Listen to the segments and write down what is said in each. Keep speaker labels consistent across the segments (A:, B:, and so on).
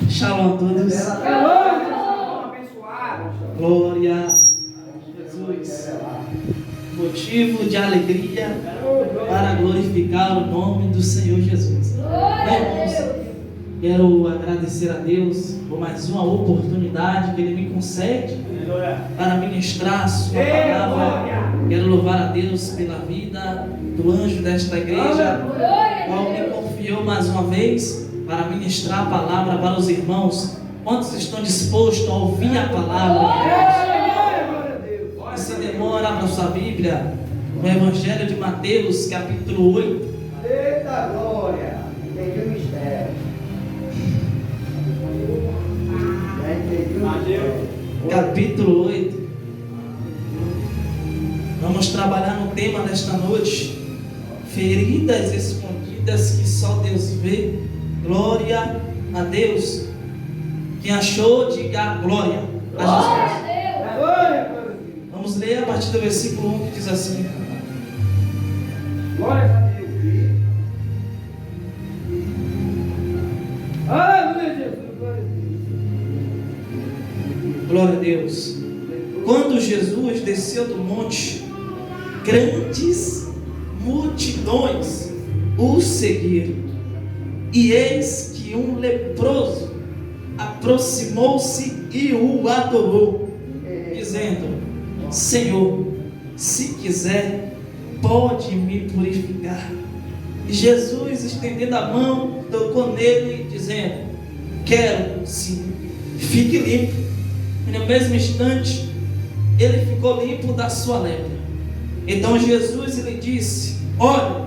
A: Shalom a todos. Glória a Jesus. Motivo de alegria para glorificar o nome do Senhor Jesus. Irmãos, quero agradecer a Deus por mais uma oportunidade que Ele me concede para ministrar a sua palavra. Quero louvar a Deus pela vida do anjo desta igreja, qual me confiou mais uma vez para ministrar a palavra para os irmãos. Quantos estão dispostos a ouvir a palavra de Deus? E se demora, abra sua Bíblia no Evangelho de Mateus, capítulo 8.
B: Eita glória! Entendi o mistério.
A: Capítulo 8. Vamos trabalhar no tema desta noite: feridas escondidas que só Deus vê. Glória a Deus. Quem achou, diga glória a Jesus. Vamos ler a partir do versículo 1, que diz assim:
B: Glória a Deus. Aleluia, Jesus.
A: Glória a Deus. Quando Jesus desceu do monte, grandes multidões o seguiram. E eis que um leproso aproximou-se e o adorou, dizendo: Senhor, se quiser, pode me purificar. E Jesus, estendendo a mão, tocou nele, dizendo: quero sim, fique limpo. E no mesmo instante, ele ficou limpo da sua lepra. Então Jesus lhe disse: olha,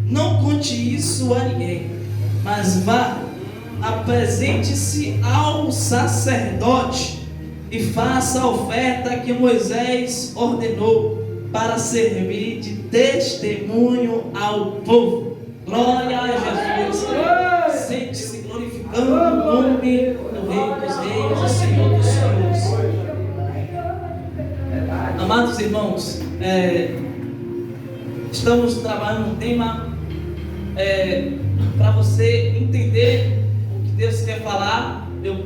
A: não conte isso a ninguém, mas vá, apresente-se ao sacerdote e faça a oferta que Moisés ordenou para servir de testemunho ao povo. Glória a Jesus. Sente-se glorificando o nome do Rei dos Reis, do Senhor dos Senhores. Amados irmãos, estamos trabalhando um tema para você entender o que Deus quer falar. Eu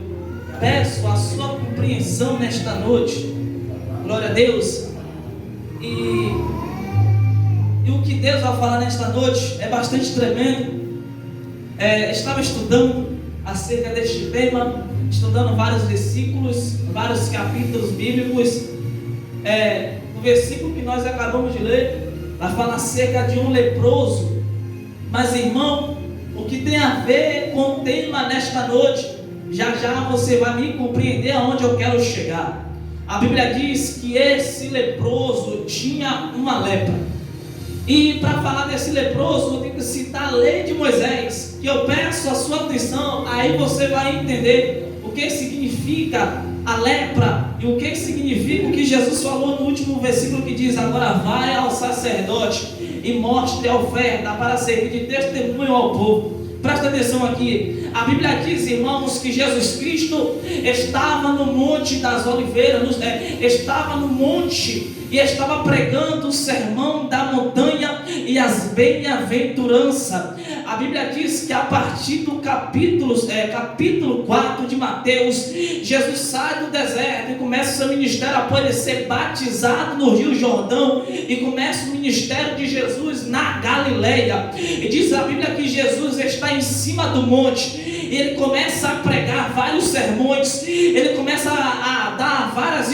A: peço a sua compreensão nesta noite. Glória a Deus. E o que Deus vai falar nesta noite é bastante tremendo. Estava estudando acerca deste tema, estudando vários versículos, vários capítulos bíblicos. O versículo que nós acabamos de ler vai falar acerca de um leproso. Mas irmão, o que tem a ver com o tema nesta noite, já já você vai me compreender aonde eu quero chegar. A Bíblia diz que esse leproso tinha uma lepra. E para falar desse leproso, eu tenho que citar a lei de Moisés, que eu peço a sua atenção, aí você vai entender o que significa a lepra e o que significa o que Jesus falou no último versículo, que diz: agora vai ao sacerdote e mostre a oferta para servir de testemunho ao povo. Presta atenção aqui. A Bíblia diz, irmãos, que Jesus Cristo estava no Monte das Oliveiras, estava no monte e estava pregando o sermão da montanha e as bem-aventuranças. A Bíblia diz que a partir do capítulo 4 de Mateus, Jesus sai do deserto e começa o seu ministério após ele ser batizado no Rio Jordão, e começa o ministério de Jesus na Galileia. E diz a Bíblia que Jesus está em cima do monte e ele começa a pregar vários sermões, ele começa a dar várias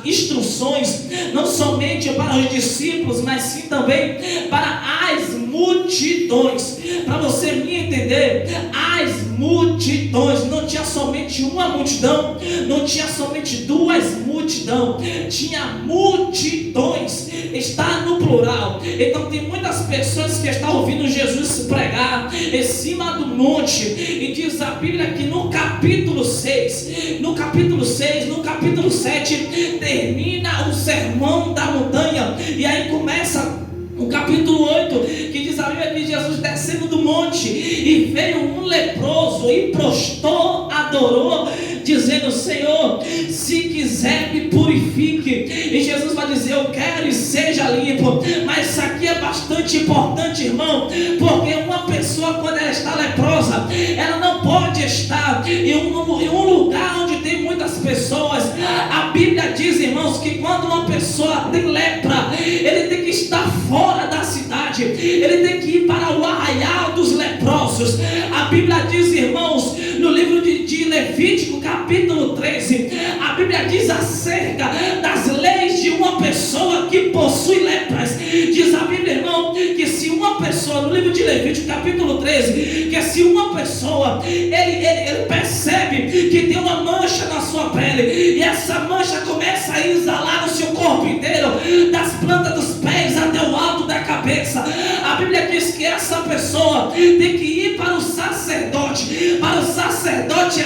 A: instruções, não somente para os discípulos, mas sim também para as multidões. Para você me entender, as multidões, não tinha somente uma multidão, não tinha somente duas multidões, tinha multidões, está no plural. Então tem muitas pessoas que estão ouvindo Jesus pregar em cima do monte, e diz a Bíblia que no capítulo 6, no capítulo 7 termina o sermão da montanha, e aí começa o capítulo 8, que diz a Bíblia que Jesus descendo do monte, e veio um leproso e prostrou, adorou, dizendo: Senhor, se quiser me purifique. E Jesus vai dizer: eu quero e seja limpo. Mas isso aqui é bastante importante, irmão, porque uma pessoa, quando ela está leprosa, ela não pode pode estar em um lugar onde tem muitas pessoas. A Bíblia diz, irmãos, que quando uma pessoa tem lepra, ele tem que estar fora da cidade, ele tem que ir para o arraial dos leprosos. A Bíblia diz, irmãos, no livro de Levítico, capítulo 13, a Bíblia diz acerca das leis de uma pessoa que possui lepras. Diz a Bíblia, irmão, que se uma pessoa, no livro de Levítico, capítulo 13, que se uma pessoa, ele percebe que tem uma mancha na sua pele, e essa mancha começa a exalar o seu corpo inteiro, das plantas dos pés até o alto da cabeça. A Bíblia diz que essa pessoa tem que ir para o sacerdote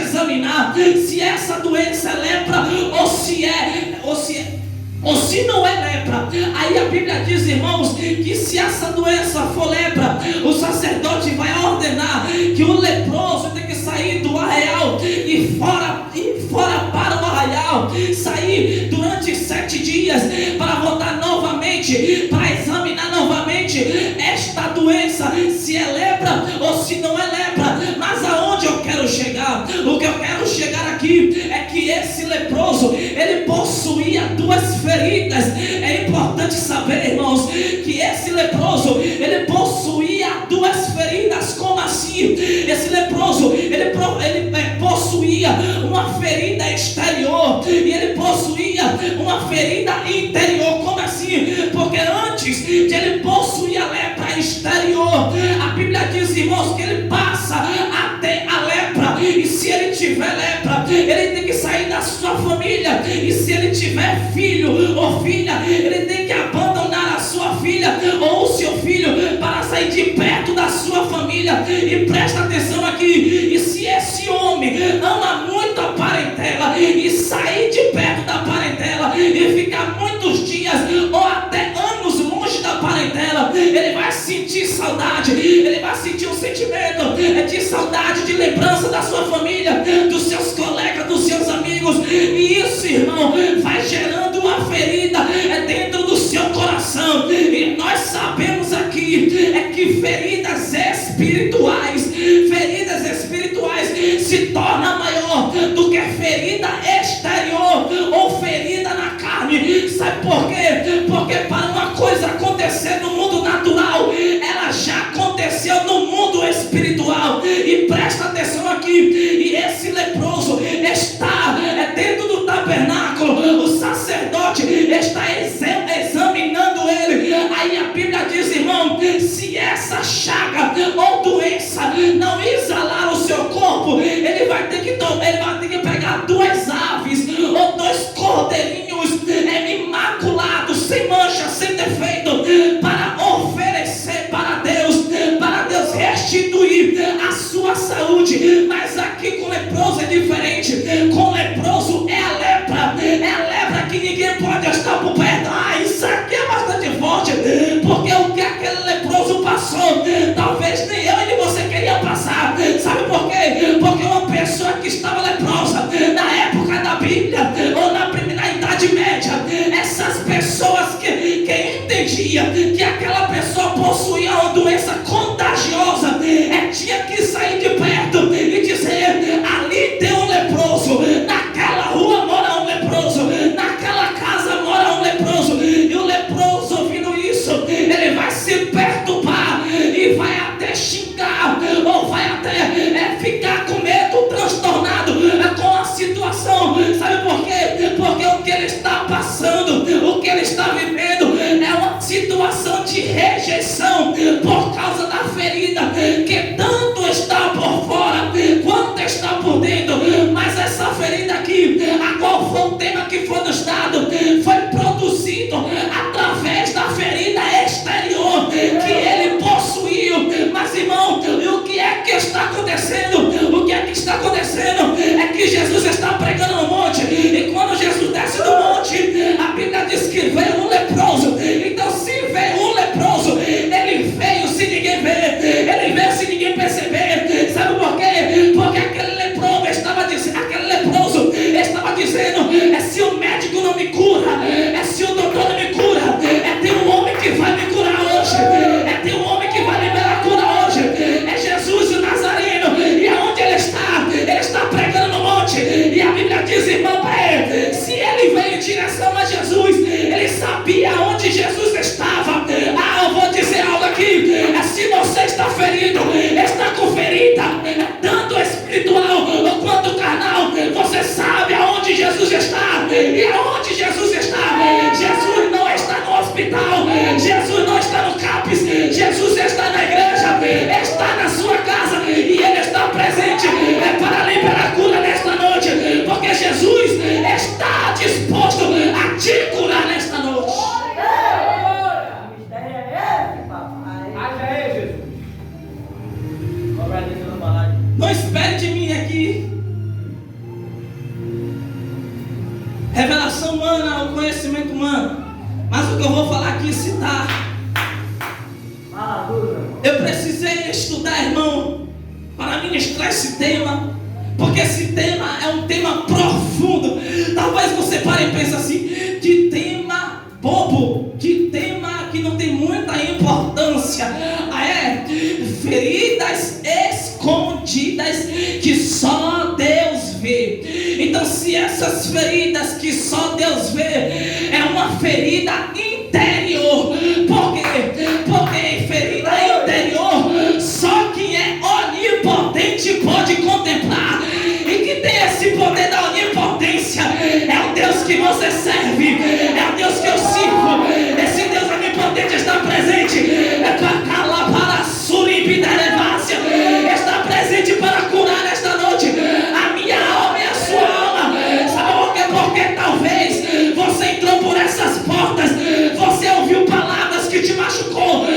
A: examinar se essa doença é lepra ou se não é lepra. Aí a Bíblia diz, irmãos, que se essa doença for lepra, o sacerdote vai ordenar que o leproso tem que sair do arraial e fora para o arraial, sair durante 7 dias para voltar novamente, para examinar novamente esta doença, se é lepra ou se não é lepra. Mas aonde eu quero chegar? O que eu quero chegar aqui é que esse leproso, ele possuía 2 feridas. É importante saber, irmãos, que esse leproso, ele possuía 2 feridas. Como assim? Esse leproso, ele possuía uma ferida exterior e ele possuía uma ferida interior. Como assim? Porque antes de ele possuir a lepra exterior, a Bíblia diz, irmãos, que ele passa até a lepra, e se ele tiver lepra, ele tem que sair da sua família, e se ele tiver filho ou filha, ele tem que abandonar a sua filha ou o seu filho para sair de perto da sua família. E presta atenção aqui, e se esse homem ama muito a parentela e sair de perto da parentela e ficar muitos dias ou até anos longe da parentela, ele vai sentir saudade, ele vai sentir um sentimento de saudade, de lembrança da sua família, dos seus colegas, dos seus amigos, e isso, irmão, vai gerando uma ferida dentro do seu coração. E nós sabemos aqui que feridas espirituais se tornam maior do que ferida exterior ou ferida na carne. Sabe por quê? Porque para uma coisa acontecer no mundo natural, ela já aconteceu no mundo espiritual. E presta atenção aqui, e esse leproso está dentro do tabernáculo, o sacerdote está examinando ele. Aí a Bíblia diz, irmão, se essa chaga ou doença não exalar o seu corpo, ele vai ter que pegar 2 aves ou 2 cordeirinhos imaculados, sem mancha, sem defeito, para oferecer para Deus restituir a sua saúde. Mas aqui com leproso é diferente. Com leproso é a lepra que ninguém pode estar por perto. Isso aqui é bastante forte, porque o que aquele leproso passou, talvez nem eu e você queria passar. Sabe por quê? Porque uma pessoa que estava leprosa na época da Bíblia ou na Idade Média, essas pessoas que entendiam que aquela pessoa possuía uma doença contagiosa, tinha que sair de perto e dizer: ali tem um leproso, naquela rua mora um leproso, naquela casa mora um leproso. E o leproso, ouvindo isso, ele vai se perturbar e vai até xingar, ou vai até ficar com medo, transtornado com a situação. Sabe por quê? Porque o que ele está passando, o que ele está vivendo é uma situação de rejeição por causa da ferida que tanto está por fora quanto está por dentro. Mas essa ferida aqui, a qual foi o tema que foi nos dado, foi produzido através da ferida exterior que ele possuiu. Mas, irmão, o que é que está acontecendo? O que é que está acontecendo é que Jesus está pregando no monte, e quando Jesus desce do monte, a Bíblia diz que veio um leproso. Então, se veio um leproso, ele veio se ninguém ver, ele veio se ninguém perceber. Sabe por quê? Porque aquele leproso estava dizendo, se o médico direção a Jesus. Ele sabia onde Jesus estava. Eu vou dizer algo aqui. Se você está ferido, está com ferida, tanto espiritual quanto carnal, você sabe aonde Jesus está. E aonde Jesus está? Jesus não está no hospital. Jesus não está no CAPES. Jesus está na igreja. Está na sua casa. E Ele está presente para liberar cura nesta noite. Porque Jesus está disposto a te curar nesta noite.
B: O mistério é esse, papai.
C: Haja aí, Jesus.
A: Não espere de mim aqui revelação humana ou conhecimento humano. Mas o que eu vou falar aqui citar. Eu precisei estudar, irmão, para ministrar esse tema. Porque esse tema é um tema profundo. Talvez você pare e pense assim: que tema bobo, que tema que não tem muita importância. Feridas escondidas que só Deus vê. Então, se essas feridas que só Deus vê é uma ferida interior, porque ferida interior só quem é onipotente pode contemplar. E que tem esse poder da onipotência é o Deus que você serve, é o Deus que eu sirvo. Esse Deus onipotente está presente está presente para curar nesta noite a minha alma e a sua alma. Sabe por quê? Porque talvez você entrou por essas portas, você ouviu palavras que te machucou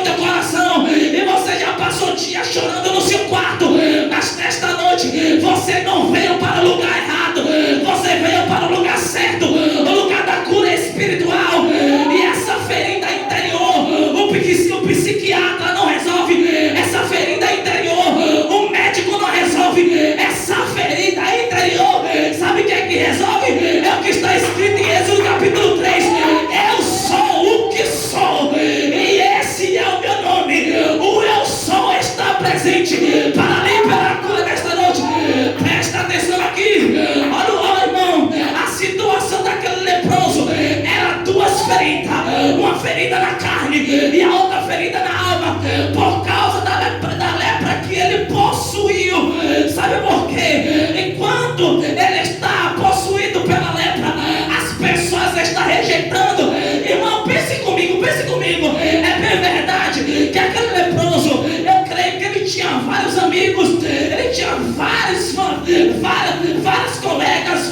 A: teu coração, e você já passou o dia chorando no seu quarto. Mas nesta noite você não veio para o lugar errado, você veio para o lugar certo, o lugar da cura espiritual. E essa ferida interior, o psiquiatra não resolve essa ferida interior, o médico não resolve essa ferida interior. Sabe o que é que resolve? É o que está escrito em Êxodo capítulo 3: eu sou o que sou, e esse é o meu nome. O eu sou está presente para liberar a cura nesta noite. Presta atenção aqui. Olha, irmão, a situação daquele leproso era duas feridas, uma ferida na carne e a outra ferida na alma, por causa da lepra que ele possuiu. Sabe por quê? Enquanto ele está possuído pela lepra, as pessoas estão rejeitando. Irmão, pense comigo. É bem verdade que aquele leproso, eu creio que ele tinha vários amigos, ele tinha vários colegas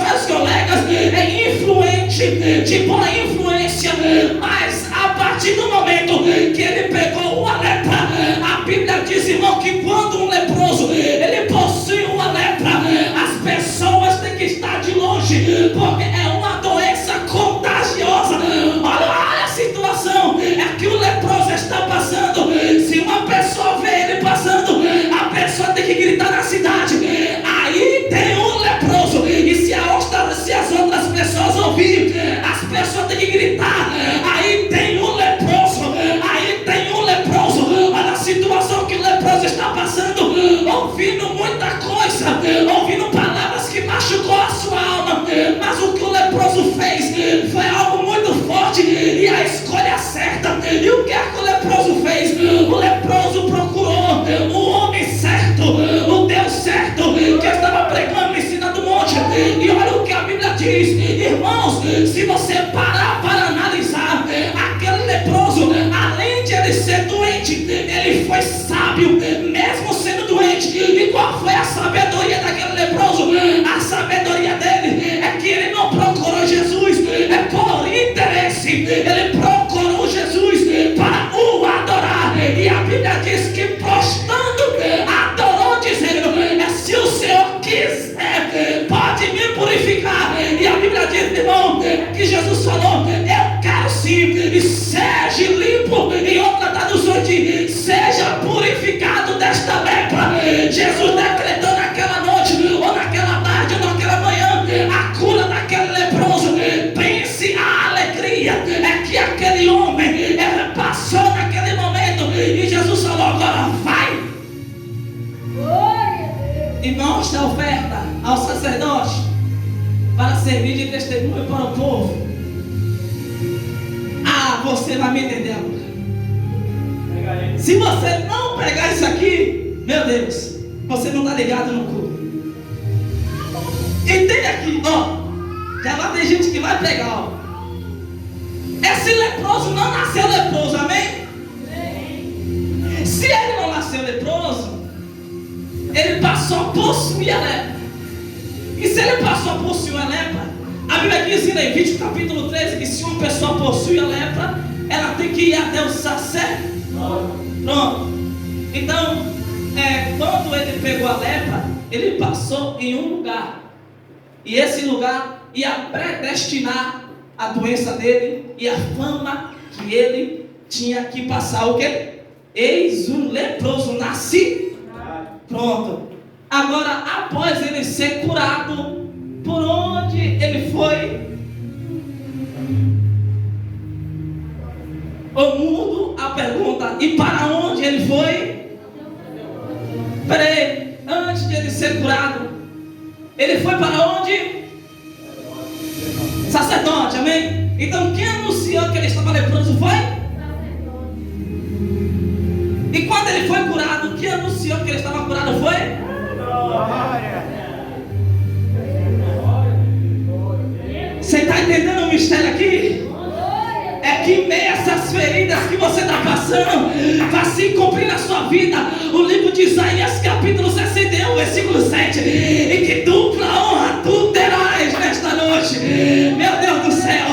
A: influentes, de boa influência. Mas a partir do momento que ele pegou uma lepra, a Bíblia diz, irmão, que quando um leproso ele possui uma lepra, as pessoas têm que estar de longe, porque é uma doença contagiosa. Olha a situação é que o leproso está passando. Se uma pessoa vê ele passando, a pessoa tem que gritar na cidade: aí tem um leproso. E se as outras pessoas ouvirem, as pessoas têm que gritar: aí tem um leproso, aí tem um leproso. Olha a situação que o leproso está passando, ouvindo muita coisa, ouvindo palavras que machucou a sua alma. Mas o que o leproso fez foi algo muito forte, e a escolha certa. E o que é que o leproso fez? O leproso procurou o homem certo, o Deus certo, que estava pregando em cima do monte. E olha o que a Bíblia diz, irmãos, se você parar para analisar, aquele leproso, além de ele ser doente, ele foi sábio, mesmo sendo doente. E qual foi a sabedoria daquele leproso? A sabedoria dele é que ele não procurou Jesus por interesse, ele procurou Jesus para o adorar. E a Bíblia diz que prostrando adorou, dizendo: se o Senhor quiser, pode me purificar. E a Bíblia diz, irmão, que Jesus falou: eu quero sim, e seja limpo. Em outra tradução diz: seja purificado desta lepra. Jesus decretou naquela noite, ou naquela tarde, ou naquela manhã, a cura daquele leproso. Pense a alegria é que aquele homem passou naquele momento, e Jesus falou: agora vai e mostra a oferta ao sacerdote. para servir de testemunho para o povo. Ah, você vai me entender agora. Se você não pegar isso aqui, meu Deus, você não está ligado no culto. Entende aqui, ó. Já vai ter gente que vai pegar, ó. Esse leproso não nasceu leproso, amém? Se ele não nasceu leproso, ele passou a possuir a lepra. E se ele passou a possuir a lepra, a Bíblia diz em Levítico capítulo 13 que se uma pessoa possui a lepra, ela tem que ir até o sacerdote. Pronto. Então, quando ele pegou a lepra, ele passou em um lugar. E esse lugar ia predestinar a doença dele e a fama que ele tinha que passar. O quê? Eis um leproso nasci. Pronto. Agora, após ele ser curado, por onde ele foi? O mundo a pergunta, e para onde ele foi? Peraí, antes de ele ser curado, ele foi para onde? Sacerdote, amém? Então quem anunciou que ele estava leproso foi? E quando ele foi curado, quem anunciou que ele estava curado foi? Você está entendendo o mistério aqui? É que em meio a essas feridas que você está passando, vai se cumprir na sua vida o livro de Isaías capítulo 61, versículo 7. E que dupla honra tu terás nesta noite. Meu Deus do céu,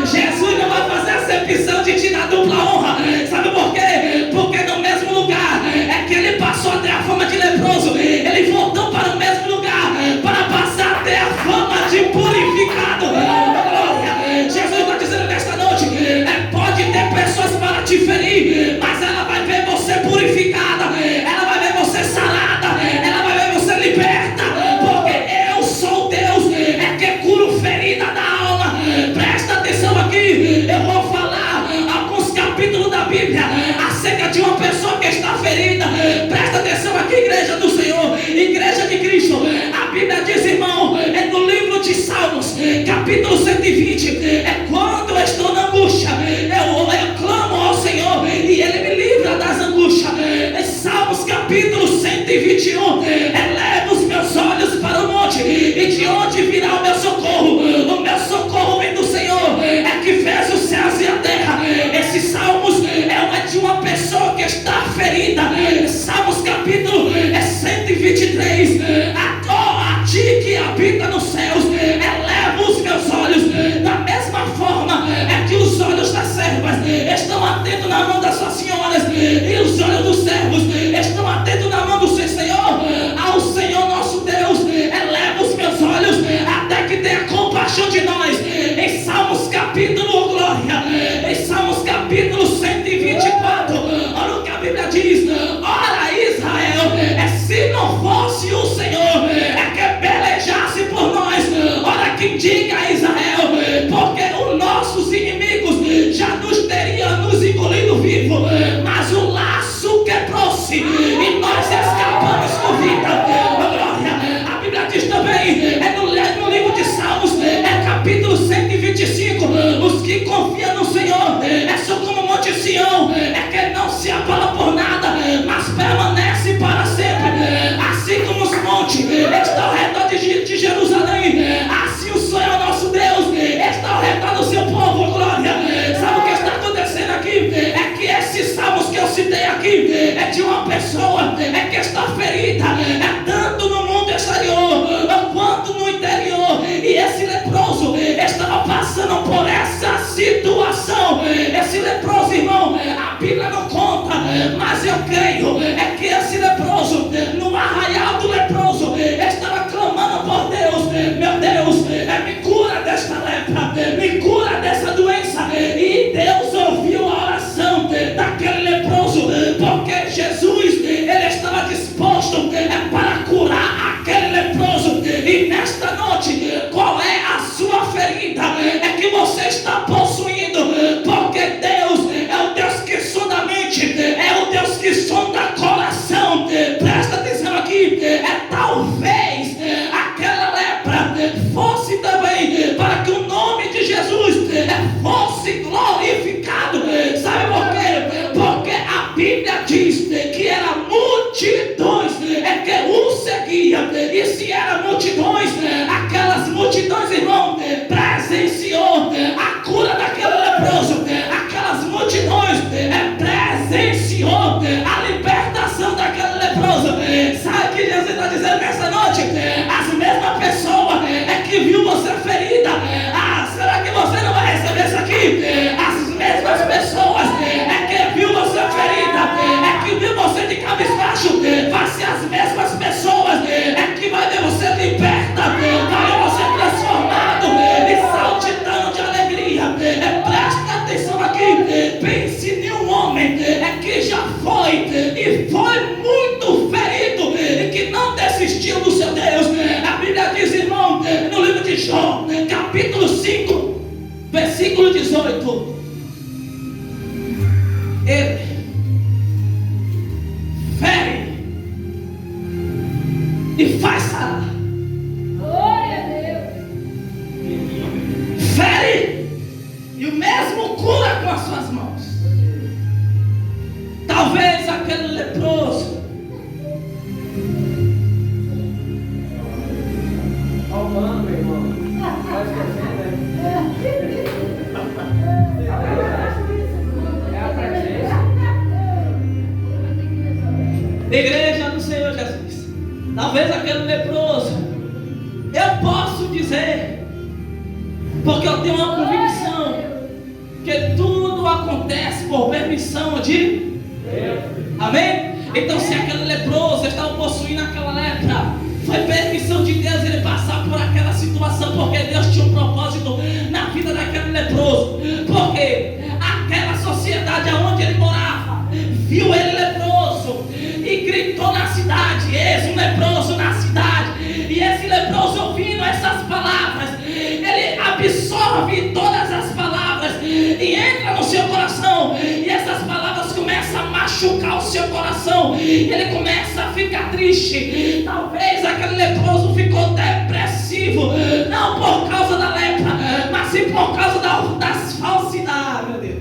A: Jesus não vai fazer acepção de te dar dupla honra. Sabe por quê? Porque no mesmo lugar é que ele passou até a fama de leproso, ele voltou para o mesmo lugar para passar até a fama de purificado. Glória! Jesus está dizendo nesta noite, pode ter pessoas para te ferir, mas ela vai ver você purificada, ela vai ver você sarada, ela vai ver você liberta, porque eu sou Deus, que curo ferida da alma. Presta atenção aqui, eu vou falar alguns capítulos da Bíblia acerca de uma pessoa que está ferida. Presta atenção aqui, igreja do Senhor, igreja de Cristo. A Bíblia diz, irmão, no livro de Salmos, capítulo 120, quando eu estou na angústia, eu clamo ao Senhor e Ele me livra das angústias. Salmos capítulo 121, eleva os meus olhos para o monte, e de onde virá o meu socorro? O meu socorro vem do Senhor, que fez os céus e a terra. Esse Salmos é de uma pessoa que está ferida. Salmos capítulo 123, a ti que habita nos céus, eleva os meus olhos. Da mesma forma que os olhos das servas estão atentos na mão das suas senhoras, e os olhos dos servos estão atentos na mão do seu Senhor. Ao Senhor nosso Deus, eleva os meus olhos até que tenha compaixão de nós. Em Salmos capítulo, glória, em Salmos capítulo 124, olha o que a Bíblia diz. Ora, Israel, se não fosse o Senhor que pelejasse por nós, ora, quem diga a Israel, porque os nossos inimigos já nos teriam nos engolido vivo, mas o laço quebrou-se e nós escapamos com vida. Glória! A Bíblia diz também, no livro de Salmos, capítulo 125, os que confiam no Senhor são como o monte Sião, que não se abala por nada, mas permanece para sempre. Assim como os montes estão ao redor de Jerusalém, assim o Senhor nosso Deus está ao redor do seu povo. Glória! Sabe o que está acontecendo aqui? Que esses salmos que eu citei aqui é de uma pessoa que está ferida, tanto no mundo exterior quanto no interior. E esse leproso estava passando por essa situação. Esse leproso, irmão, a Bíblia não conta, mas eu creio que esse leproso, no arraial do leproso, estava clamando por Deus. Meu Deus, me cura desta lepra, me cura dessa doença. E Deus ouviu a oração daquele leproso, porque Jesus, ele estava disposto para curar aquele leproso. E nesta noite, qual é a sua ferida? Que você está possuindo, porque Deus é o Deus que sonda a mente, é o Deus que sonda o coração. Presta atenção aqui, talvez aquela lepra fosse também de Jó, capítulo 5, versículo 18. Ele fere e faz sarar.
C: Glória a Deus.
A: Fere e o mesmo cura com as suas mãos. Talvez aquele leproso
B: Almando, meu irmão. Vai esquecendo, né? É a presença.
A: Igreja do Senhor Jesus, talvez aquele leproso, eu posso dizer, porque eu tenho uma convicção, que tudo acontece por permissão de Deus. Amém? Então, se aquele leproso estava possuindo aquela lepra, foi permissão de Deus ele passar por aquela situação, porque Deus tinha um propósito na vida daquele leproso. Porque aquela sociedade onde ele morava viu ele leproso e gritou na cidade: eis um leproso na cidade. E esse leproso, ouvindo essas palavras, ele absorve todas as palavras e entra no seu coração, e essas palavras começam a machucar o seu coração, e ele começa a ficar triste. Talvez aquele leproso ficou depressivo, não por causa da lepra, mas sim por causa das falsidades, meu Deus.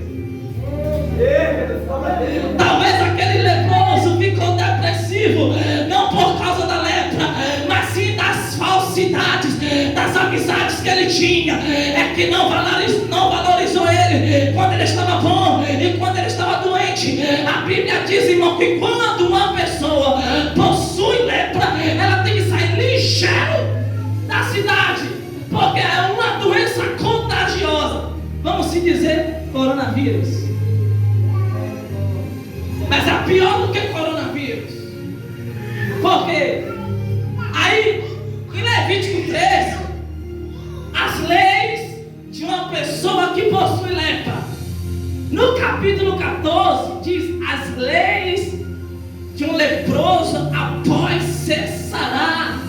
A: Talvez aquele leproso ficou depressivo, não por causa da lepra, mas sim das falsidades, das amizades que ele tinha. É que não valorizou ele quando ele estava bom e quando ele estava doente. A Bíblia diz, irmão, que quando uma pessoa possui lepra, ela tem que sair ligeiro da cidade, porque é uma doença contagiosa. Vamos se dizer coronavírus. Mas é pior do que coronavírus. Porque aí em Levítico 13, as leis de uma pessoa que possui lepra. No capítulo 14 diz as leis de um leproso após cessará.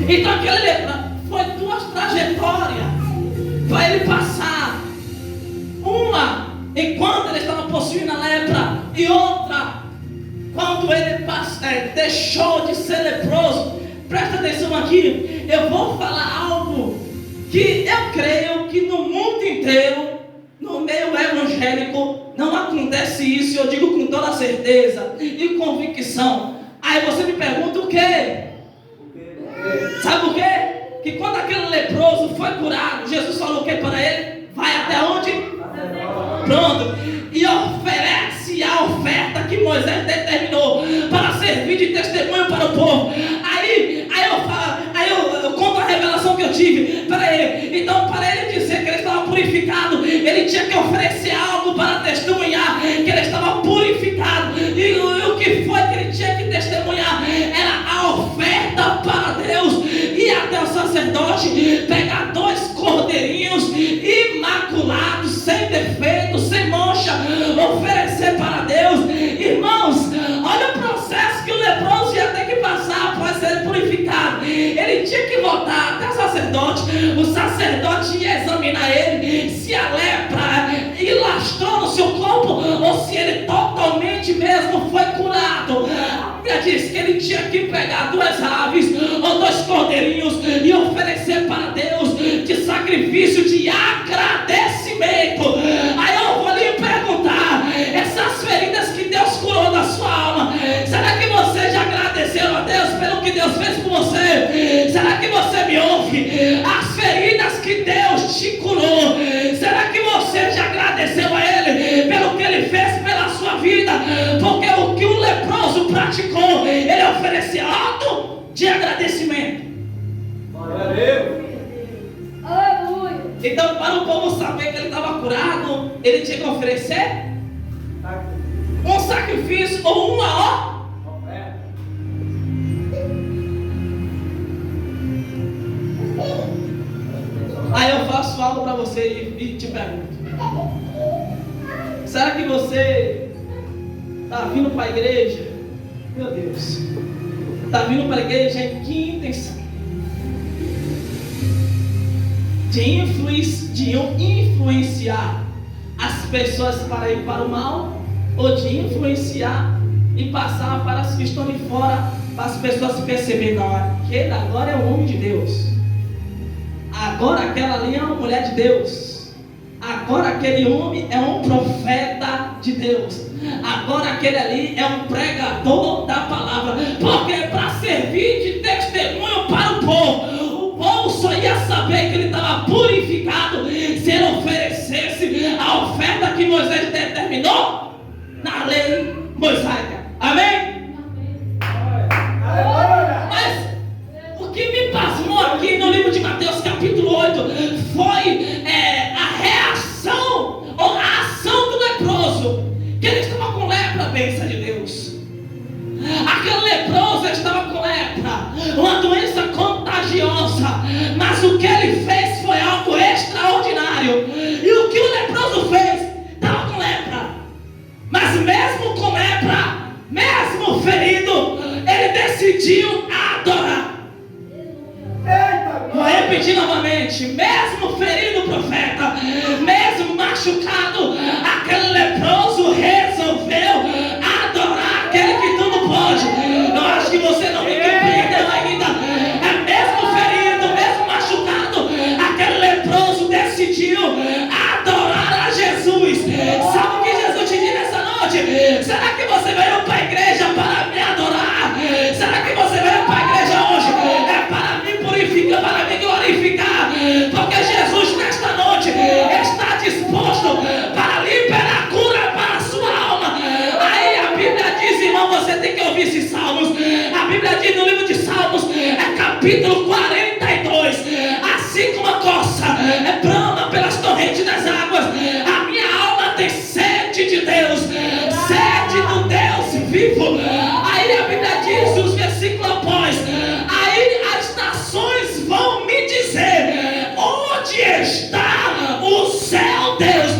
A: Então aquele lepra foi duas trajetórias para ele passar. Uma enquanto ele estava possuindo a lepra, e outra quando ele deixou de ser leproso. Presta atenção aqui, eu vou falar algo que eu creio que no mundo inteiro, no meio evangélico, não acontece isso. Eu digo com toda certeza e convicção. Aí você me pergunta o quê? Sabe o quê? Que quando aquele leproso foi curado, Jesus falou o que para ele? Vai até onde? Pronto. E oferece a oferta que Moisés determinou para servir de testemunho para o povo. Aí eu conto a revelação que eu tive para ele. Então, para ele dizer que ele estava purificado, ele tinha que oferecer algo para testemunhar que ele estava purificado. E o que foi que ele tinha que testemunhar? Era a oferta para Deus. E até o sacerdote pegar 2 cordeirinhos imaculados, sem defeito, sem mancha, oferecer para Deus. Irmãos, olha o processo que o leproso ia ter que passar após ser purificado. Ele tinha que voltar até o sacerdote. O sacerdote ia examinar ele, se a lepra ilastrou no seu corpo ou se ele totalmente mesmo foi curado. A Bíblia diz que ele tinha que pegar 2 aves ou 2 cordeirinhos e oferecer para Deus de sacrifício de agradecimento. Aí eu vou lhe perguntar, essas feridas que Deus curou da sua alma, será que você já agradeceu a Deus pelo que Deus fez por você? Será que você me ouve? As feridas que Deus te curou, será que você já agradeceu a Ele pelo que Ele fez pela sua vida? Porque o que o leproso praticou, ele oferecia ato de agradecimento.
B: Glória a Deus.
C: Aleluia.
A: Então, para o povo saber que ele estava curado, ele tinha que oferecer um sacrifício ou uma
B: Oferta.
A: Aí eu faço algo para você e te pergunto: será que você está vindo para a igreja? Meu Deus, está vindo para a igreja em que intenção? de influenciar as pessoas para ir para o mal, ou de influenciar e passar para as que estão de fora, para as pessoas perceberem, não, aquele agora é um homem de Deus, agora aquela ali é uma mulher de Deus, agora aquele homem é um profeta de Deus, agora aquele ali é um pregador da palavra, porque para servir de testemunho para o povo só ia saber que ele estava purificado se ele oferecesse a oferta que Moisés determinou na lei mosaica. Amém? Mas o que me pasmou aqui no livro de Mateus capítulo 8 foi a reação ou a ação do leproso, que ele estava com lepra, a bênção de Deus. Aquele leproso estava com lepra, uma doença contagiosa, mas o que ele fez foi algo extraordinário. E o que o leproso fez? Estava com lepra, mas mesmo com lepra, mesmo ferido, ele decidiu adorar. Vou repetir novamente: mesmo ferido, profeta, mesmo machucado, aquele leproso resolveu adorar aquele que tudo pode. Eu acho que você não me compreendeu ainda. É mesmo ferido, mesmo machucado, aquele leproso decidiu adorar a Jesus. Sabe o que Jesus te diz nessa noite? Será que você veio para a igreja para me adorar? Será que você veio para a igreja hoje para me purificar, para me glorificar? Porque Jesus nesta noite está disposto para liberar cura para a sua alma. Aí a Bíblia diz, irmão, você tem que ouvir esses salmos. A Bíblia diz no livro de Salmos, capítulo 42, assim como a coça brama pelas torrentes das águas, a minha alma tem sede de Deus, sede do Deus vivo. Aí a Bíblia diz, os versículos após, aí as nações vão me dizer: onde está o seu Deus?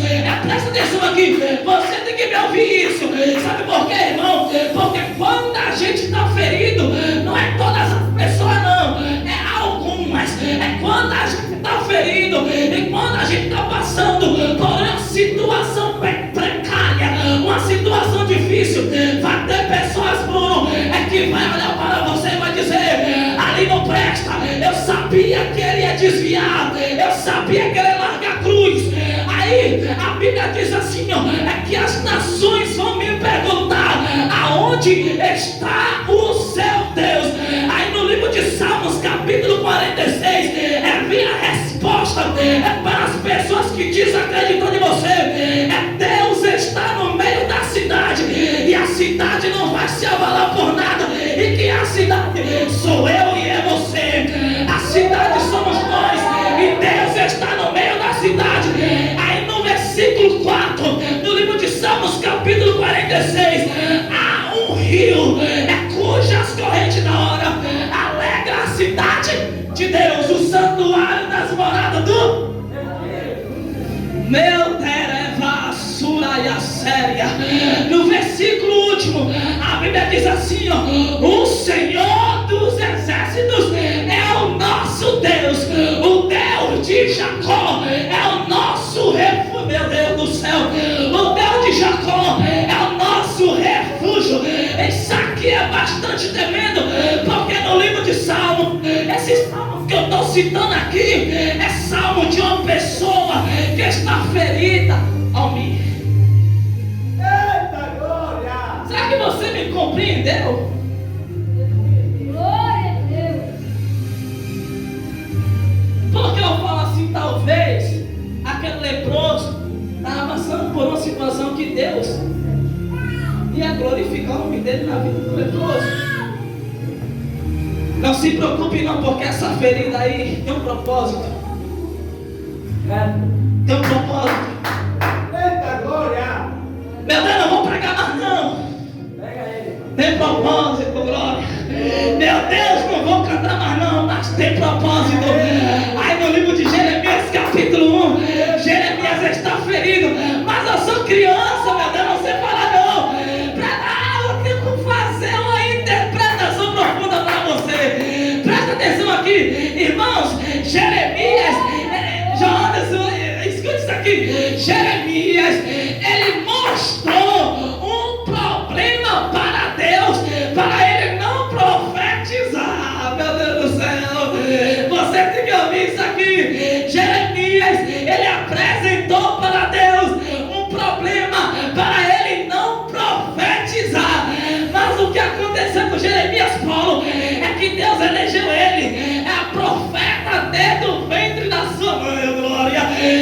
A: Presta atenção aqui, você tem que me ouvir isso. Sabe por quê, irmão? Porque quando a gente está ferido, não é todas as pessoas não, é algumas. É quando a gente está ferido e quando a gente está passando por uma situação precária, uma situação difícil, vai ter pessoas, Bruno, que vai olhar para você e vai dizer: ali não presta. Eu sabia que ele ia desviar, eu sabia que ele ia largar a cruz. Aí a Bíblia diz assim, que as nações vão me perguntar: aonde está o seu Deus? Aí no livro de Salmos capítulo 46 vem a resposta para as pessoas que desacreditam de você. Deus está no meio da cidade e a cidade não vai se abalar por nada. E que a cidade sou eu e é você. A cidade somos nós e Deus está no meio da cidade. Aí no versículo 4 do livro de Salmos capítulo 46, há um rio cujas correntes da hora alegra a cidade de Deus, o santuário das moradas do meu Tereva Suraya Séria. No versículo último, a Bíblia diz assim: o Senhor dos exércitos é o nosso Deus, o Deus de Jacó é o nosso refúgio. Meu Deus do céu, o Deus de Jacó é o nosso refúgio. Isso aqui é bastante tremendo, porque no livro de Salmo, esses salmos que eu estou citando aqui é salmo de uma pessoa que está ferida ao mim.
B: Eita glória!
A: Será que você me compreendeu?
C: Glória a Deus.
A: Porque eu falo assim, talvez aquele leproso estava passando por uma situação que Deus ia glorificar o nome dele na vida do leproso. Não se preocupe não, porque essa ferida aí tem um propósito. Tem um propósito.
B: Eita glória!
A: Meu Deus, não vou pregar mais não.
B: Pega ele.
A: Tem propósito, glória. Meu Deus, não vou cantar mais não, mas tem propósito. Aí no livro de Jeremias capítulo 1, Jeremias está ferido, mas eu sou criança, meu Deus, não sei falar não. Eu tenho que fazer uma interpretação profunda para você. Presta atenção aqui, irmãos. Jeremias que Jeremias, ele mostrou um problema para Deus, para ele não profetizar. Meu Deus do céu, você tem que ouvir isso aqui. Jeremias, ele apresentou para Deus um problema para ele não profetizar. Mas o que aconteceu com Jeremias, Paulo, é que Deus elegeu ele, é a profeta desde o ventre da sua mãe, glória.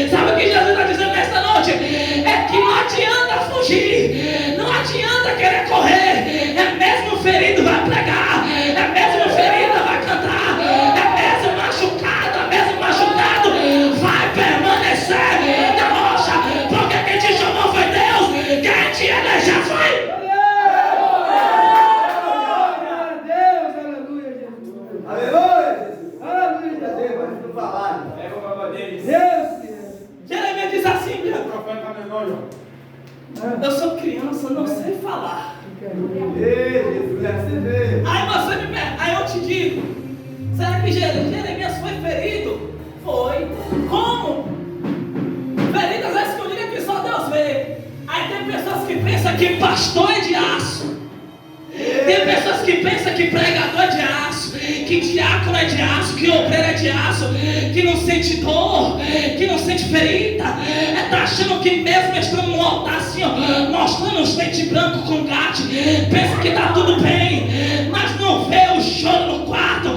A: Sabe o que Jesus está dizendo nesta noite? É que não adianta fugir, não adianta querer correr, é mesmo ferido vai pregar, é mesmo ferida vai cantar, é mesmo machucado, vai permanecer na rocha, porque quem te chamou foi Deus, quem te elegeu foi. Jeremias diz assim, eu sou criança, não sei falar. Aí eu te digo, será que Jeremias foi ferido? Foi. Como? Ferido às vezes que eu diria que só Deus vê. Aí tem pessoas que pensam que pastor é de aço. Tem pessoas que pensam que pregador é de aço, que diácono é de aço, que obreiro é de aço, que não sente dor, que não sente ferida. Tá achando que mesmo estando no altar assim, ó, mostrando os dentes brancos com gato, pensa que tá tudo bem, mas não vê o choro no quarto,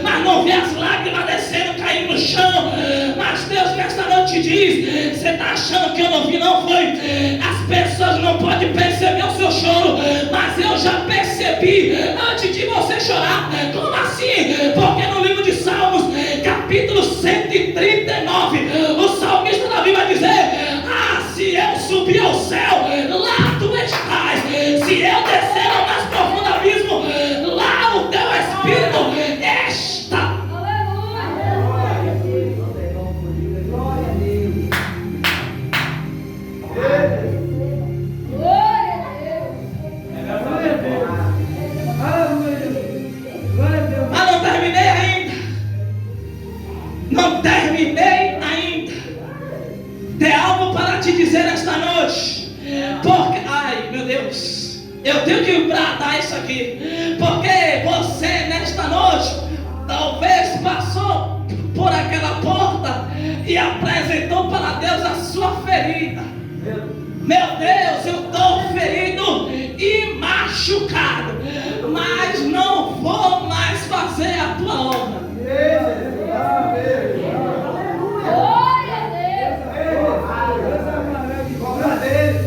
A: mas não vê as lágrimas descendo, caindo no chão. Mas Deus nesta noite diz, você tá achando que eu não vi? Não foi. As pessoas não podem perceber o seu choro, mas eu já percebi antes de você chorar. Como assim? Porque no livro de Salmos, capítulo 139, o salmista Davi vai dizer: ah, se eu subir ao céu, lá tu estás. Se eu descer ao mais profundo abismo, lá o teu Espírito está. Não terminei ainda. Tem algo para te dizer esta noite. Porque, ai meu Deus, eu tenho que bradar isso aqui. Porque você nesta noite talvez passou por aquela porta e apresentou para Deus a sua ferida. Meu Deus, eu estou ferido e machucado, mas não vou mais fazer a tua obra.
C: Glória a Deus.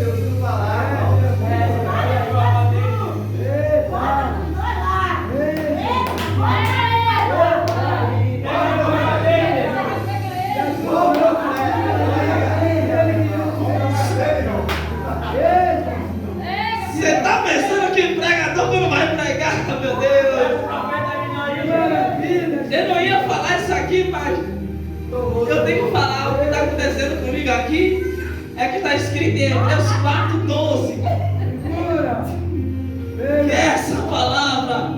A: Você está pensando que pregador não vai pregar, meu Deus? Eu não ia falar isso aqui, mas eu tenho que falar. O que está acontecendo comigo aqui é que está escrito em Hebreus 4:12. Que essa palavra,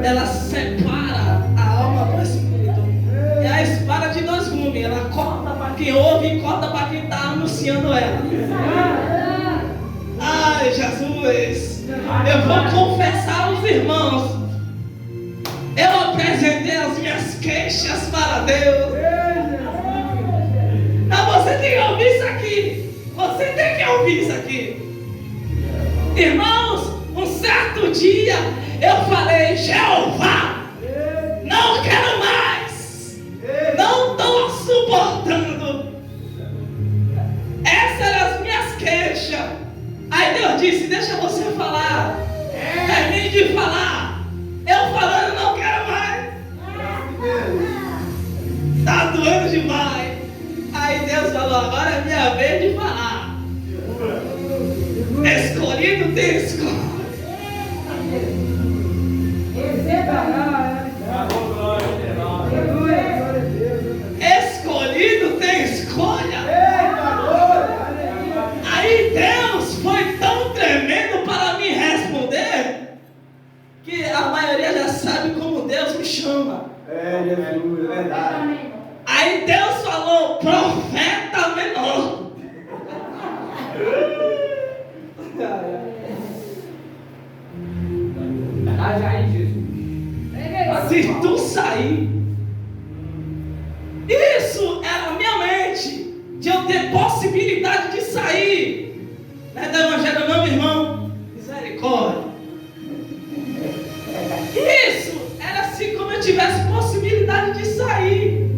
A: ela separa a alma do espírito. É a espada de dois gumes. Ela corta para quem ouve e corta para quem está anunciando ela. Ai, Jesus, eu vou confessar aos irmãos. Eu apresentei as minhas queixas para Deus. Mas você tem que ouvir isso aqui. Você tem que ouvir isso aqui. Irmãos, um certo dia eu falei: Jeová, não quero mais. Não estou suportando. Essas eram as minhas queixas. Aí Deus disse: deixa você falar. Termine de falar. Eu falando, não quero mais. Tá doendo demais. Aí Deus falou: agora é minha vez de falar. Escolhido tem escolha. Escolhido tem escolha. Aí Deus foi tão tremendo para me responder que a maioria já sabe como Deus me chama.
B: É, Jesus, é verdade.
A: Aí Aí Deus falou, profeta menor. Se tu sair, isso era a minha mente, de eu ter possibilidade de sair. Não é do evangelho não, meu irmão? Misericórdia. Isso era assim como eu tivesse possibilidade de sair.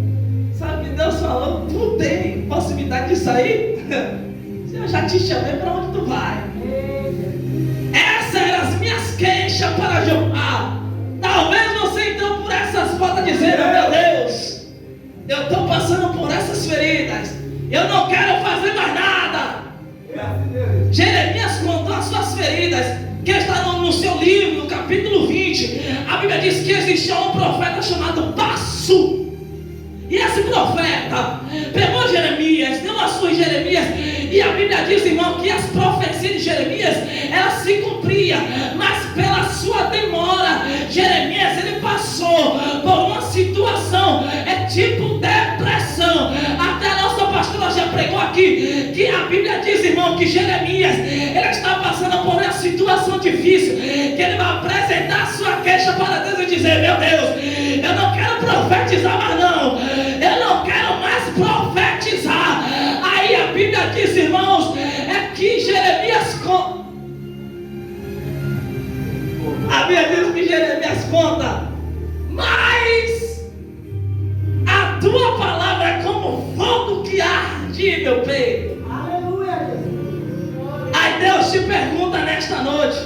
A: Sabe o que Deus falou? Tu tem possibilidade de sair? Eu já te chamei para onde tu vai. Essas eram as minhas queixas para Jeová. Talvez você então por essas portas dizendo, meu Deus, eu estou passando por essas feridas, eu não quero fazer mais nada. Jeremias contou as suas feridas, que está no seu livro, no capítulo 20. A Bíblia diz que existia um profeta chamado Passo. E esse profeta pegou Jeremias, deu a sua Jeremias, e a Bíblia diz, irmão, que as profecias de Jeremias, elas se cumpriam, mas pela sua demora, Jeremias, ele passou por uma situação, tipo depressão. Até a nossa pastora já pregou aqui, que a Bíblia diz, irmão, que Jeremias, ele está passando por uma situação difícil, que ele vai apresentar a sua queixa para Deus e dizer, meu Deus, eu não quero profetizar mais não, eu não quero mais profetizar. Aí a Bíblia diz, irmãos, é que Jeremias a Bíblia diz que Jeremias conta, mas a tua palavra é como fogo que arde em meu peito.
B: Aleluia.
A: Aí Deus te pergunta nesta noite,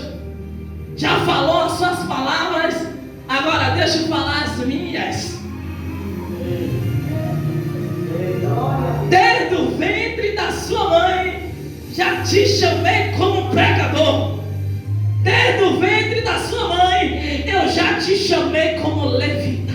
A: já falou as suas palavras, agora deixa eu falar as minhas. Desde o ventre da sua mãe já te chamei como pregador. Desde o ventre da sua mãe eu já te chamei como levita.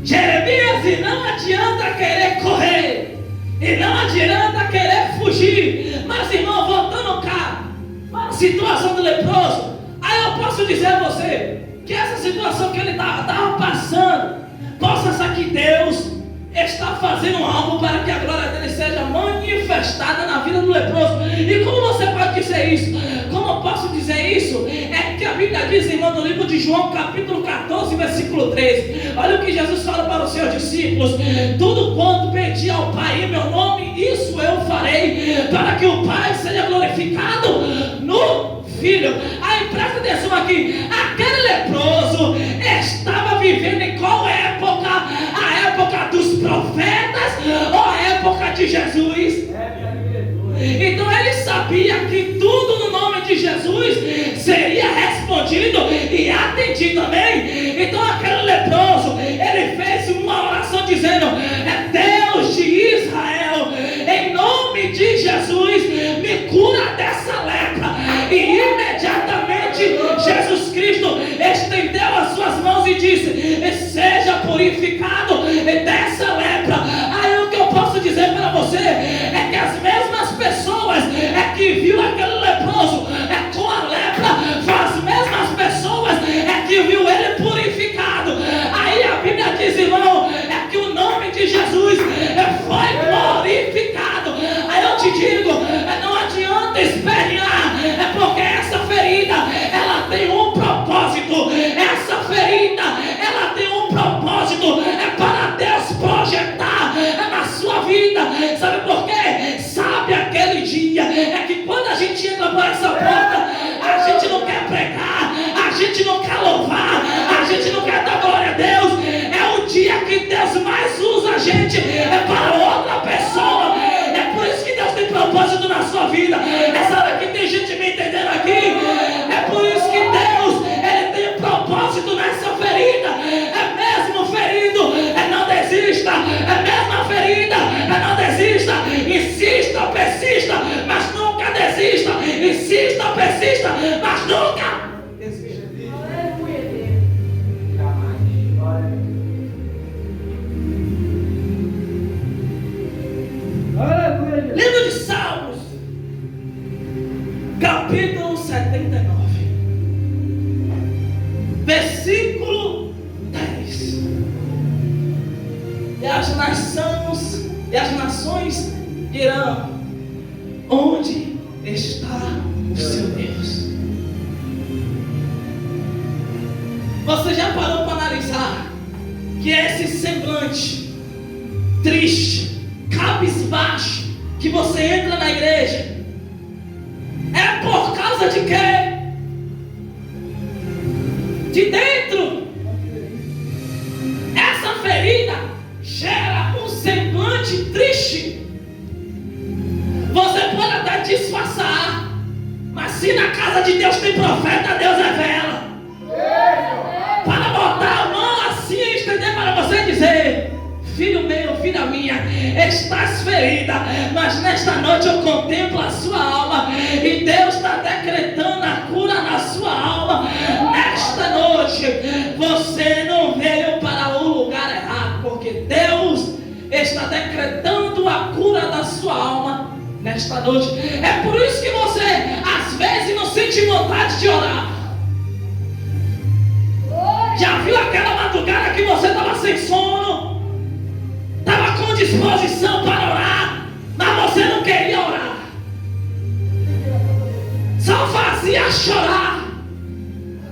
A: Jeremias, e não adianta querer correr, e não adianta querer fugir. Mas irmão, voltando cá para a situação do leproso, aí eu posso dizer a você que essa situação que ele estava passando, possa ser que Deus está fazendo algo para que a glória dele seja manifestada na vida do leproso. E como você pode dizer isso? Como eu posso dizer isso? É que a Bíblia diz, irmão, no livro de João, capítulo 14, versículo 13. Olha o que Jesus fala para os seus discípulos: tudo quanto pedi ao Pai em meu nome, isso eu farei, para que o Pai seja glorificado no Filho. Aí presta atenção aqui, aquele leproso estava vivendo em qual época? A época dos profetas ou a época de Jesus? Então ele sabia que tudo no nome de Jesus seria respondido e atendido, amém? Então aquele leproso, ele fez uma oração dizendo: é Deus de Israel, em nome de Jesus, me cura dessa lepra. E imediatamente Jesus Cristo estendeu as suas mãos e disse: seja purificado dessa lepra. Aí o que eu posso dizer para você é que as mesmas pessoas que viu aquele leproso com a lepra, são as mesmas pessoas que viu ele purificado. Aí a Bíblia diz, irmão, que o nome de Jesus foi glorificado. Aí eu te digo, não adianta espernear, porque essa ferida, ela tem um propósito. Essa ferida, ela tem um propósito, para Deus projetar na sua vida. Sabe por quê? Sabe aquele dia que quando a gente entra por essa porta, a gente não quer pregar, a gente não quer louvar, a gente não quer dar glória a Deus. É o dia que Deus mais usa a gente para outra pessoa. É por isso que Deus tem propósito na sua vida. Essa hora que tem gente me entendendo aqui, é por isso que Deus, ele tem propósito nessa ferida. É mesmo ferido, não desista. É mesmo ferida, não desista. Insista, persista, mas nunca desista. Insista, persista, mas nunca desista. Livro de Salmos, capítulo 79, versículo 10. Eu acho nas E as nações dirão: onde está o seu Deus? Você já parou para analisar que esse semblante triste, cabisbaixo, que você entra na igreja, é por causa de quê? De dentro. Essa ferida gera um semblante triste. Você pode até disfarçar, mas se na casa de Deus tem profeta, Deus revela. Para botar a mão assim e estender para você dizer: filho meu, filha minha, estás ferida, mas nesta noite eu contemplo a sua alma e Deus está decretando a cura na sua alma. Nesta noite você não veio para o lugar errado, porque Deus está decretando a cura da sua alma nesta noite. É por isso que você às vezes não sente vontade de orar. Já viu aquela madrugada que você estava sem sono, estava com disposição para orar, mas você não queria orar, só fazia chorar,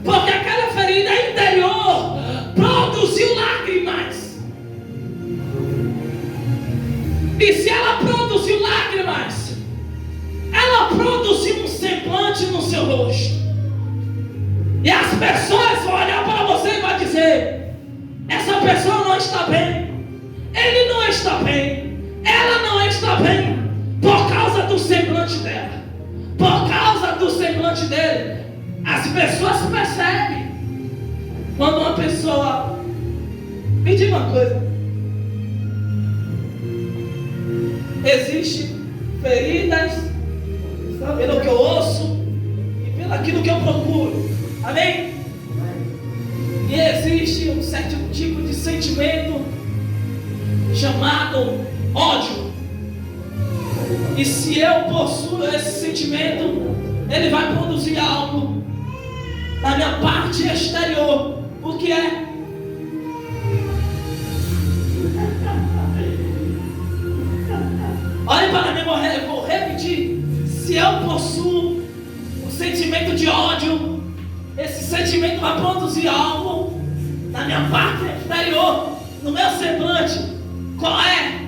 A: porque aquela ferida interior produziu lágrimas. E se ela produziu lágrimas, ela produziu um semblante no seu rosto. E as pessoas vão olhar para você e vão dizer: essa pessoa não está bem, ele não está bem, ela não está bem, por causa do semblante dela, por causa do semblante dele. As pessoas percebem quando uma pessoa... Me diga uma coisa: existem feridas pelo que eu ouço e pelo aquilo que eu procuro. Amém? E existe um certo tipo de sentimento chamado ódio. E se eu possuo esse sentimento, ele vai produzir algo na minha parte exterior. O que é? Olhe para mim, eu vou repetir. Se eu possuo um sentimento de ódio, esse sentimento vai produzir algo na minha parte exterior, no meu semblante. Qual é?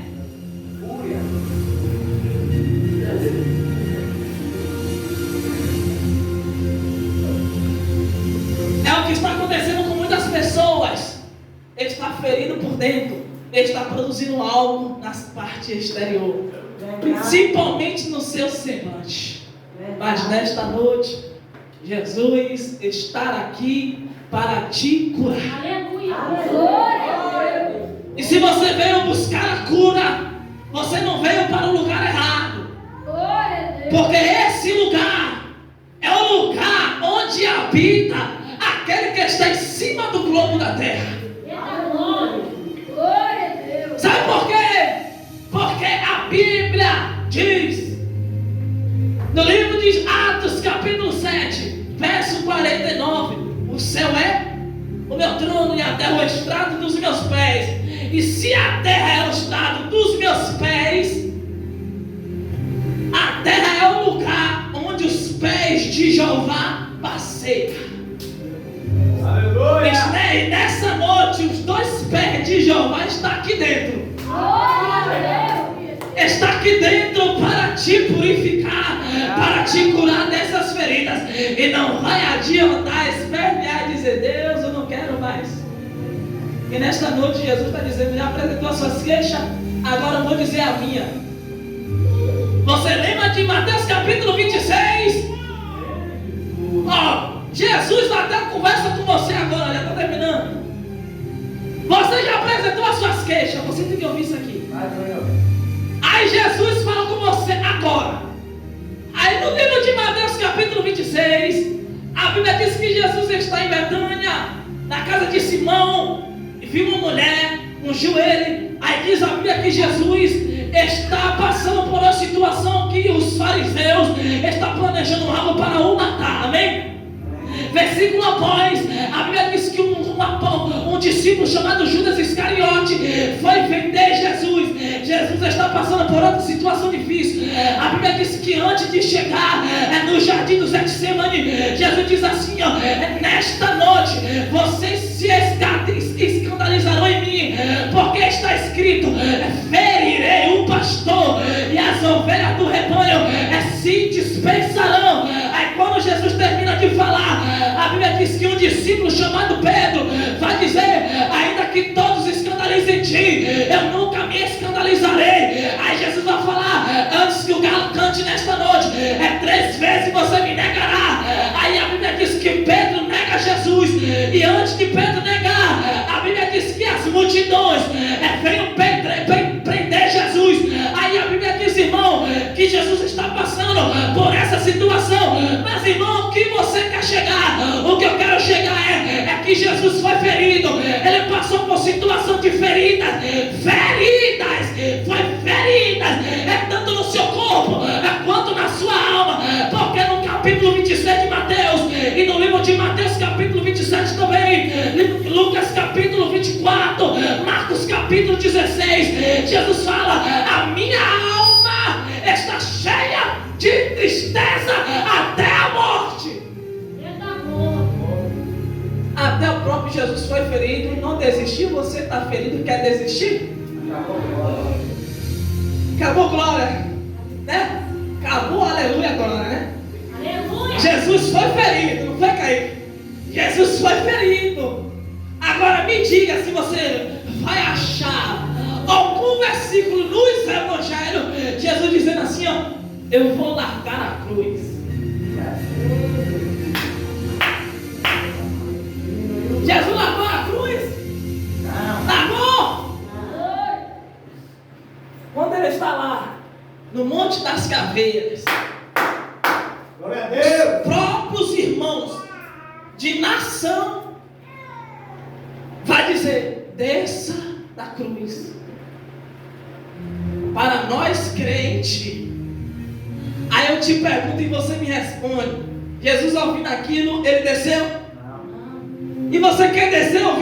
B: Fúria.
A: É o que está acontecendo com muitas pessoas. Ele está ferido por dentro, ele está produzindo algo na parte exterior, principalmente no seu semblante. Mas nesta noite, Jesus está aqui para te curar.
C: Aleluia. Glória.
A: E se você veio buscar a cura, você não veio para o lugar errado.
C: Glória a Deus.
A: Porque esse lugar é o lugar onde habita aquele que está em cima do globo da terra.
C: Glória a Deus.
A: Sabe por quê? Porque a Bíblia diz, no livro de Atos, capítulo 7, verso 49, o céu é o meu trono e a terra o estrado dos meus pés. E se a terra é o estrado dos meus pés, a terra é o lugar onde os pés de Jeová passeiam.
B: Aleluia.
A: E nessa noite, os dois pés de Jeová estão aqui dentro.
C: Glória a Deus.
A: Está aqui dentro para te purificar, para te curar dessas feridas. E não vai adiantar espernear e dizer: Deus, eu não quero mais. E nesta noite Jesus está dizendo: já apresentou as suas queixas, agora eu vou dizer a minha. Você lembra de Mateus capítulo 26? Jesus até conversa com você agora, já está terminando. Você já apresentou as suas queixas, você tem que ouvir isso aqui. Aí Jesus fala com você agora. Aí no livro de Mateus capítulo 26, a Bíblia diz que Jesus está em Betânia, na casa de Simão, e viu uma mulher, ungiu ele. Aí diz a Bíblia que Jesus está passando por uma situação que os fariseus estão planejando algo para o matar, amém? Versículo após, a Bíblia diz que um discípulo chamado Judas Iscariote foi vender Jesus. Jesus está passando por outra situação difícil. A Bíblia diz que antes de chegar no jardim do Getsemane, Jesus diz assim, ó, nesta noite vocês se escandalizarão em mim, porque está escrito, ferirei o pastor e as ovelhas do rebanho se dispersarão. Aí quando Jesus termina de falar, a Bíblia diz que um discípulo chamado Pedro vai dizer, ainda que todos escandalizem em ti, eu nunca me escandalizarei. Aí Jesus vai falar, antes que o galo cante nesta noite, 3 vezes você me negará. Aí a Bíblia diz que Pedro nega Jesus, e antes de Pedro negar, a Bíblia diz que as multidões venham prender Jesus. Aí a Bíblia diz, irmão, que Jesus está passando por essa situação, mas irmão, o que você quer chegar? O que eu quero chegar é que Jesus foi ferido, ele passou por situação de feridas, foi feridas, tanto no seu corpo quanto na sua alma, porque no capítulo 27 de Mateus, e no livro de Mateus capítulo 27 também, Lucas capítulo 24, Marcos capítulo 16, Jesus fala, a minha alma está cheia de tristeza até a morte. Até o próprio Jesus foi ferido e não desistiu. Você está ferido e quer desistir? Acabou glória, né? Acabou aleluia glória, né? Aleluia. Jesus foi ferido, não foi, Kaique? Jesus foi ferido. Agora me diga se você vai achar algum versículo nos evangelhos, Jesus dizendo assim, ó, eu vou largar a cruz. Jesus largou a cruz? Largou? Quando ele está lá, no Monte das Caveiras,
B: Glória a Deus.
A: próprios irmãos de nação vai dizer, desça da cruz. Para nós crentes, aí eu te pergunto e você me responde, Jesus ouvindo aquilo, ele desceu? E você quer descer ou